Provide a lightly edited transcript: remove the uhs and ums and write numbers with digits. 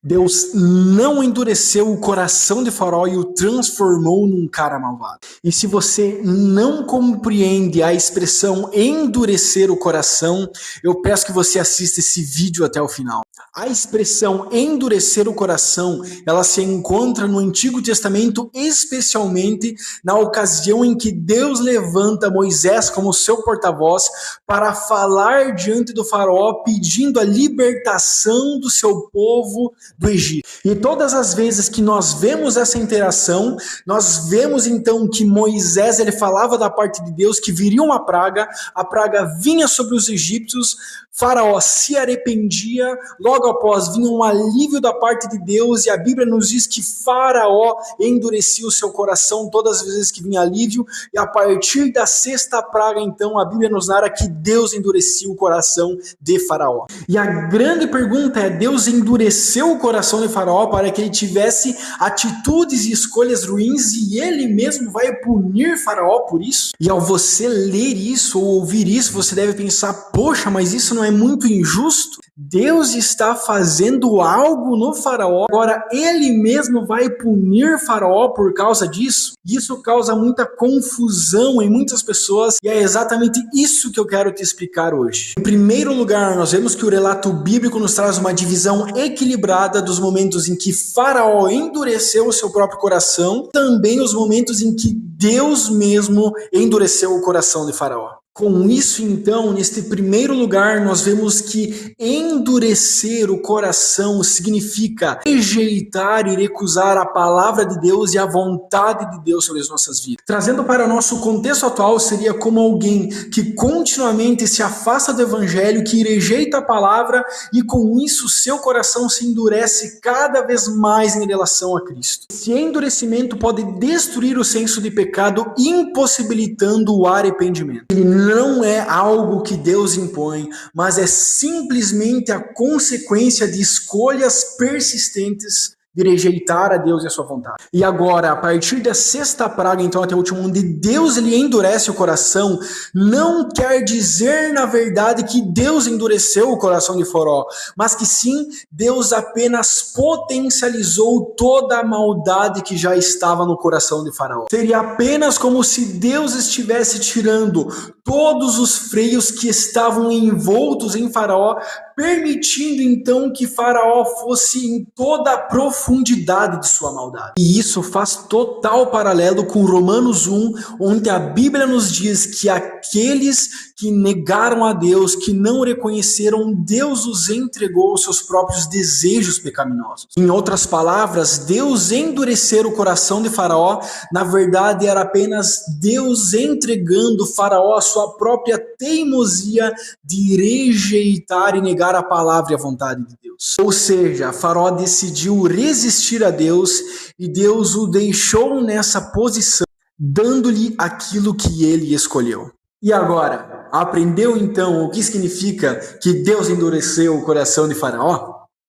Deus não endureceu o coração de Faraó e o transformou num cara malvado. E se você não compreende a expressão endurecer o coração, eu peço que você assista esse vídeo até o final. A expressão endurecer o coração, ela se encontra no Antigo Testamento, especialmente na ocasião em que Deus levanta Moisés como seu porta-voz para falar diante do Faraó, pedindo a libertação do seu povo do Egito. E todas as vezes que nós vemos essa interação, nós vemos então que Moisés ele falava da parte de Deus que viria uma praga, a praga vinha sobre os egípcios, Faraó se arrependia, logo após vinha um alívio da parte de Deus, e a Bíblia nos diz que Faraó endurecia o seu coração todas as vezes que vinha alívio, e a partir da sexta praga, então, a Bíblia nos narra que Deus endurecia o coração de Faraó. E a grande pergunta é, Deus endureceu o coração de Faraó para que ele tivesse atitudes e escolhas ruins, e ele mesmo vai punir Faraó por isso? E ao você ler isso ou ouvir isso, você deve pensar, poxa, mas isso não é muito injusto? Deus está fazendo algo no Faraó, agora ele mesmo vai punir Faraó por causa disso? Isso causa muita confusão em muitas pessoas, e é exatamente isso que eu quero te explicar hoje. Em primeiro lugar, nós vemos que o relato bíblico nos traz uma divisão equilibrada dos momentos em que Faraó endureceu o seu próprio coração, também os momentos em que Deus mesmo endureceu o coração de Faraó. Com isso, então, neste primeiro lugar, nós vemos que endurecer o coração significa rejeitar e recusar a palavra de Deus e a vontade de Deus sobre as nossas vidas. Trazendo para o nosso contexto atual, seria como alguém que continuamente se afasta do evangelho, que rejeita a palavra e com isso seu coração se endurece cada vez mais em relação a Cristo. Esse endurecimento pode destruir o senso de pecado, impossibilitando o arrependimento. Ele não é algo que Deus impõe, mas é simplesmente a consequência de escolhas persistentes de rejeitar a Deus e a sua vontade. E agora, a partir da sexta praga, então até o último, onde Deus ele endurece o coração, não quer dizer na verdade que Deus endureceu o coração de Faraó, mas que sim, Deus apenas potencializou toda a maldade que já estava no coração de Faraó. Seria apenas como se Deus estivesse tirando todos os freios que estavam envoltos em Faraó, permitindo então que Faraó fosse em toda a profundidade de sua maldade. E isso faz total paralelo com Romanos 1, onde a Bíblia nos diz que aqueles que negaram a Deus, que não o reconheceram, Deus os entregou aos seus próprios desejos pecaminosos. Em outras palavras, Deus endurecer o coração de Faraó, na verdade era apenas Deus entregando Faraó a sua própria teimosia de rejeitar e negar a palavra e a vontade de Deus. Ou seja, Faraó decidiu resistir a Deus e Deus o deixou nessa posição, dando-lhe aquilo que ele escolheu. E agora, aprendeu então o que significa que Deus endureceu o coração de Faraó?